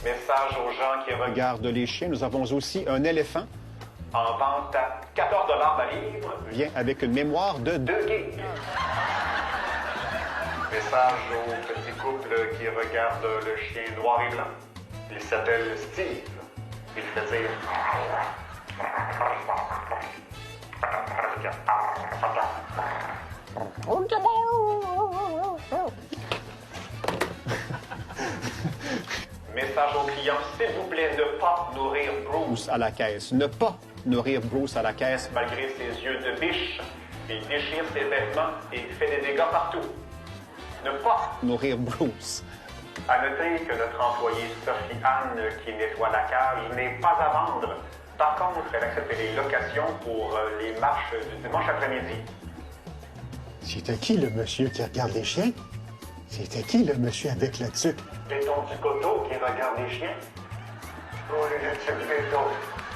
Message aux gens qui regardent les chiens. Nous avons aussi un éléphant. En vente à 14 $ la livre. Vient avec une mémoire de 2 gigs. Message au petit couple qui regarde le chien noir et blanc. Il s'appelle Steve. Il fait dire... Message aux clients, s'il vous plaît, ne pas nourrir Bruce à la caisse. Ne pas nourrir Bruce à la caisse. Malgré ses yeux de biche, il déchire ses vêtements et fait des dégâts partout. Ne pas nourrir Bruce. À noter que notre employée Sophie Anne, qui nettoie la cage, n'est pas à vendre. Par contre, elle accepte les locations pour les marches du dimanche après-midi. C'était qui le monsieur qui regarde les chiens? C'était qui le monsieur avec la tuque? Béton du coteau qui regarde les chiens. Oh, le tuque béton.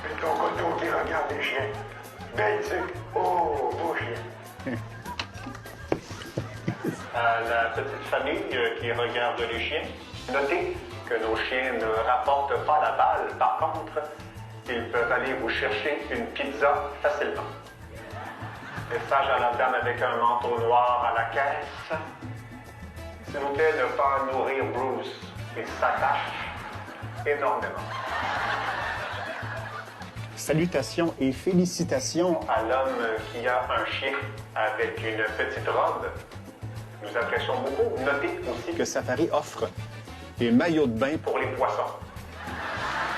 Béton coteau qui regarde les chiens. Belle tuque. Oh, beau chien. À la petite famille qui regarde les chiens, notez que nos chiens ne rapportent pas la balle. Par contre, ils peuvent aller vous chercher une pizza facilement. Message à la dame avec un manteau noir à la caisse. S'il vous plaît, ne pas nourrir Bruce. Il s'attache énormément. Salutations et félicitations à l'homme qui a un chien avec une petite robe. Nous apprécions beaucoup. Notez aussi que Safari offre des maillots de bain pour les poissons.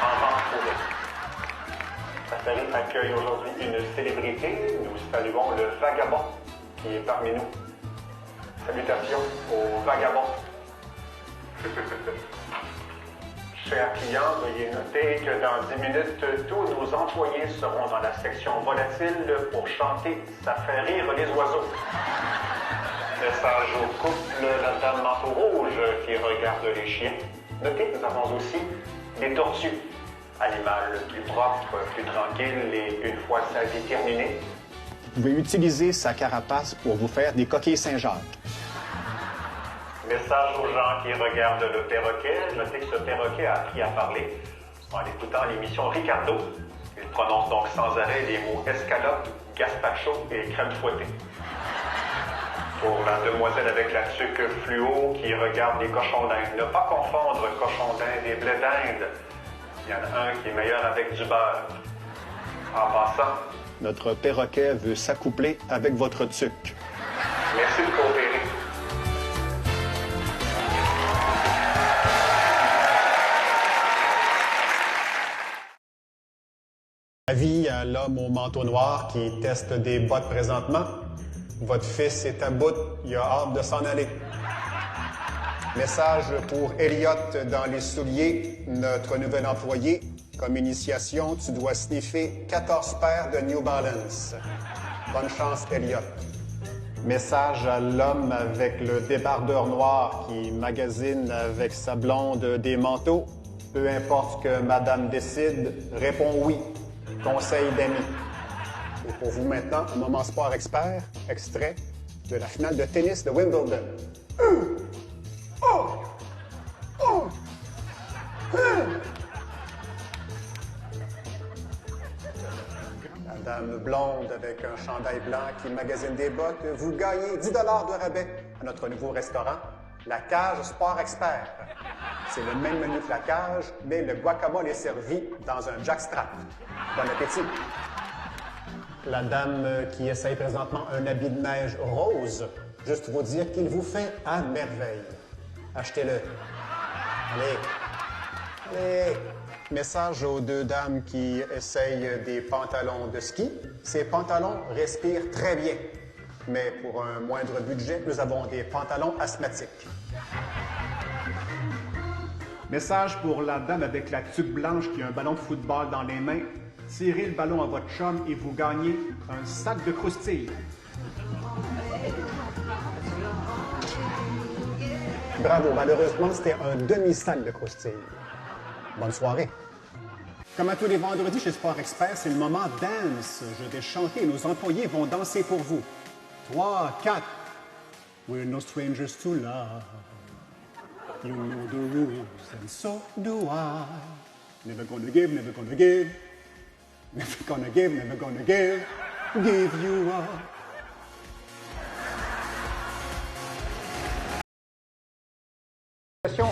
En vente pour eux. Safari accueille aujourd'hui une célébrité. Nous saluons le vagabond qui est parmi nous. Salutations aux vagabonds. Chers clients, veuillez noter que dans 10 minutes, tous nos employés seront dans la section volatile pour chanter « Ça fait rire les oiseaux ». Message au couple, la dame manteau rouge qui regarde les chiens. Notez, nous avons aussi des tortues. Animal plus propre, plus tranquille et une fois sa vie terminée. Vous pouvez utiliser sa carapace pour vous faire des coquilles Saint-Jacques. Message aux gens qui regardent le perroquet. Notez que ce perroquet a appris à parler en écoutant l'émission Ricardo. Il prononce donc sans arrêt les mots escalope, gazpacho et crème fouettée. Pour la demoiselle avec la tuque fluo qui regarde les cochons d'Inde, ne pas confondre cochons d'Inde et blé d'Inde. Il y en a un qui est meilleur avec du beurre. En passant, notre perroquet veut s'accoupler avec votre tuque. Merci de coopérer. Avis à l'homme au manteau noir qui teste des bottes présentement. Votre fils est à bout, il a hâte de s'en aller. Message pour Elliot dans les souliers, notre nouvel employé. Comme initiation, tu dois sniffer 14 paires de New Balance. Bonne chance, Elliot. Message à l'homme avec le débardeur noir qui magasine avec sa blonde des manteaux. Peu importe ce que madame décide, réponds oui. Conseil d'amis. Et pour vous maintenant, un moment sport expert, extrait de la finale de tennis de Wimbledon. La dame blonde avec un chandail blanc qui magasine des bottes, vous gagnez 10 $ de rabais à notre nouveau restaurant, la Cage Sport Expert. C'est le même menu que la cage, mais le guacamole est servi dans un jackstrap. Bon appétit! La dame qui essaye présentement un habit de neige rose, juste vous dire qu'il vous fait à merveille. Achetez-le. Allez! Message aux deux dames qui essayent des pantalons de ski. Ces pantalons respirent très bien. Mais pour un moindre budget, nous avons des pantalons asthmatiques. Message pour la dame avec la tuque blanche qui a un ballon de football dans les mains. Tirez le ballon à votre chum et vous gagnez un sac de croustilles. Bravo, malheureusement, c'était un demi-sac de croustilles. Bonne soirée. Comme à tous les vendredis chez Sport Expert, c'est le moment dance. Je vais chanter et nos employés vont danser pour vous. 3, 4. We're no strangers to love. You know the rules, and so do I. Never gonna give, never gonna give. Never gonna give, never gonna give. Give you up.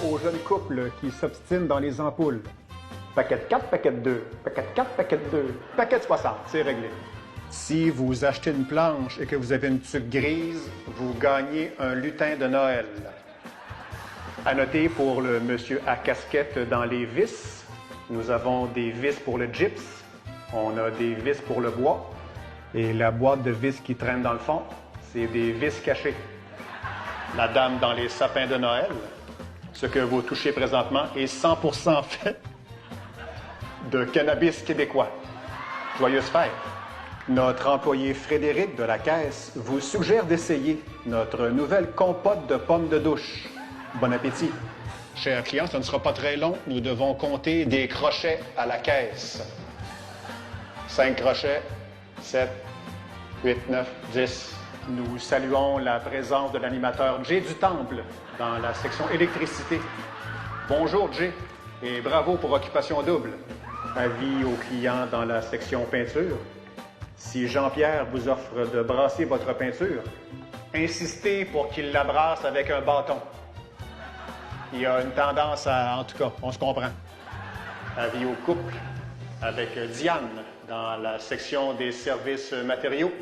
Aux jeunes couples qui s'obstinent dans les ampoules. Paquet de 4, paquet de 2, paquet de 4, paquet de 2, paquet de 60, c'est réglé. Si vous achetez une planche et que vous avez une tuque grise, vous gagnez un lutin de Noël. À noter pour le monsieur à casquette dans les vis, nous avons des vis pour le gyps, on a des vis pour le bois, et la boîte de vis qui traîne dans le fond, c'est des vis cachées. La dame dans les sapins de Noël, ce que vous touchez présentement est 100% fait de cannabis québécois. Joyeuses fêtes! Notre employé Frédéric de la caisse vous suggère d'essayer notre nouvelle compote de pommes de douche. Bon appétit! Chers clients, ce ne sera pas très long. Nous devons compter des crochets à la caisse. 5 crochets, 7, 8, 9, 10. Nous saluons la présence de l'animateur Jay du Temple dans la section électricité. Bonjour Jay et bravo pour occupation double. Avis aux clients dans la section peinture. Si Jean-Pierre vous offre de brasser votre peinture, insistez pour qu'il la brasse avec un bâton. Il y a une tendance à... En tout cas, on se comprend. Avis au couple avec Diane dans la section des services matériaux.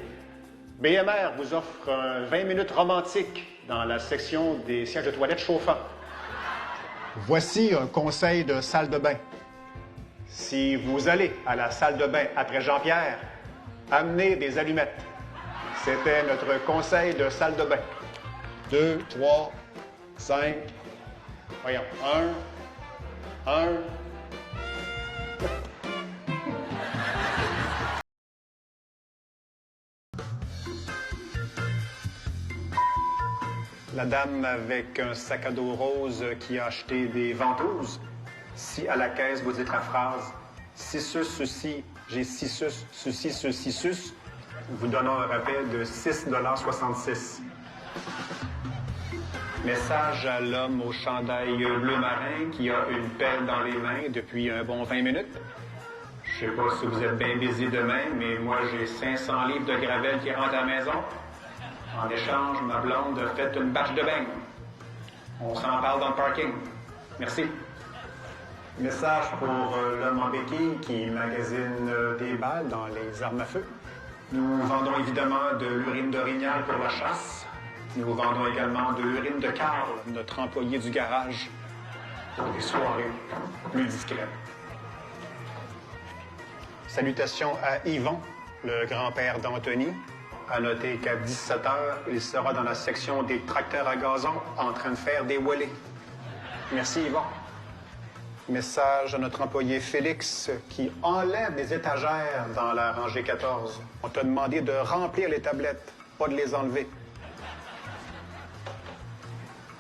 BMR vous offre un 20 minutes romantique dans la section des sièges de toilette chauffants. Voici un conseil de salle de bain. Si vous allez à la salle de bain après Jean-Pierre, amenez des allumettes. C'était notre conseil de salle de bain. 2, 3, 5... Voyons, 1... La dame avec un sac à dos rose qui a acheté des ventouses. Si à la caisse vous dites la phrase « Si sus, ceci, j'ai 6 sus, ceci, ceci, sus », vous donnons un rappel de 6,66 $. Message à l'homme au chandail bleu marin qui a une pelle dans les mains depuis un bon 20 minutes. Je sais pas si vous êtes bien busy demain, mais moi j'ai 500 livres de gravelle qui rentrent à la maison. En échange, ma blonde a fait une bâche de beignes. On s'en parle dans le parking. Merci. Message pour l'homme en béquille qui magasine des balles dans les armes à feu. Nous vendons évidemment de l'urine d'orignal pour la chasse. Nous vendons également de l'urine de Carl, notre employé du garage, pour des soirées plus discrètes. Salutations à Yvon, le grand-père d'Anthony. À noter qu'à 17 h, il sera dans la section des tracteurs à gazon en train de faire des wheelés. Merci, Yvon. Message à notre employé Félix qui enlève des étagères dans la rangée 14. On t'a demandé de remplir les tablettes, pas de les enlever.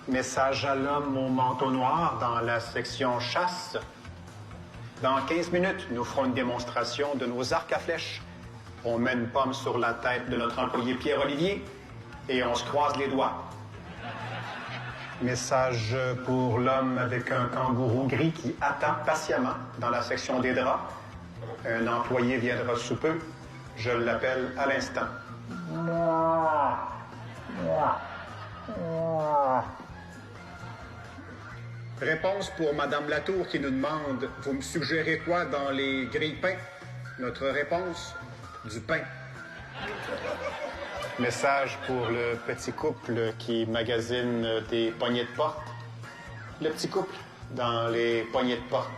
Message à l'homme au manteau noir dans la section chasse. Dans 15 minutes, nous ferons une démonstration de nos arcs à flèches. On met une pomme sur la tête de notre employé Pierre-Olivier et on se croise les doigts. Message pour l'homme avec un kangourou gris qui attend patiemment dans la section des draps. Un employé viendra sous peu. Je l'appelle à l'instant. Réponse pour Madame Latour qui nous demande « Vous me suggérez quoi dans les grille-pains ?» Notre réponse, du pain. Message pour le petit couple qui magasine des poignées de porte. Le petit couple dans les poignées de porte.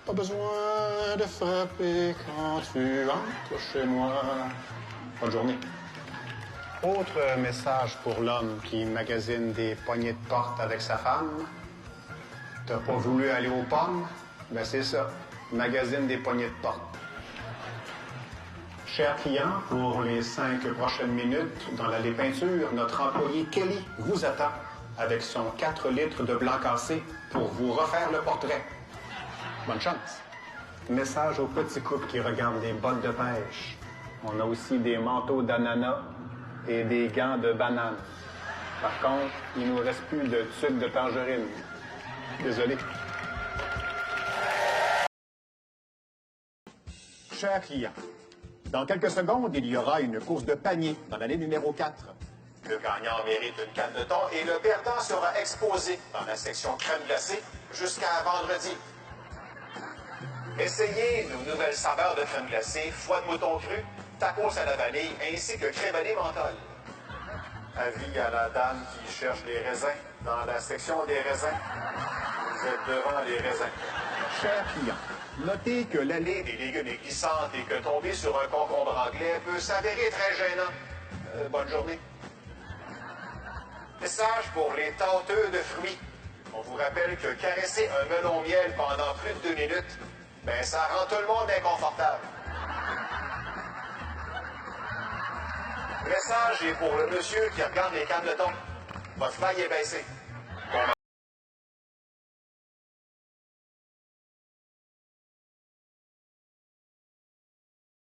Pas besoin de frapper quand tu entres chez moi. Bonne journée. Autre message pour l'homme qui magasine des poignées de porte avec sa femme. T'as pas voulu aller aux pommes? Ben c'est ça. Magasine des poignées de porte. Chers clients, pour les 5 prochaines minutes dans l'allée peinture, notre employé Kelly vous attend avec son 4 litres de blanc cassé pour vous refaire le portrait. Bonne chance. Message aux petits couples qui regardent les bottes de pêche. On a aussi des manteaux d'ananas et des gants de banane. Par contre, Il nous reste plus de sucre de tangerine. Désolé. Chers clients, dans quelques secondes, il y aura une course de panier dans l'année numéro 4. Le gagnant mérite une canne de thon et le perdant sera exposé dans la section crème glacée jusqu'à vendredi. Essayez nos nouvelles saveurs de crème glacée, foie de mouton cru, tacos à la vanille ainsi que crémaillé menthol. Avis à la dame qui cherche les raisins dans la section des raisins. Vous êtes devant les raisins. Chers clients, notez que l'allée des légumes est glissante et que tomber sur un concombre anglais peut s'avérer très gênant. Bonne journée. Message pour les tenteux de fruits. On vous rappelle que caresser un melon miel pendant plus de 2 minutes, ça rend tout le monde inconfortable. Le message est pour le monsieur qui regarde les cannes de thon. Votre fly est baissé.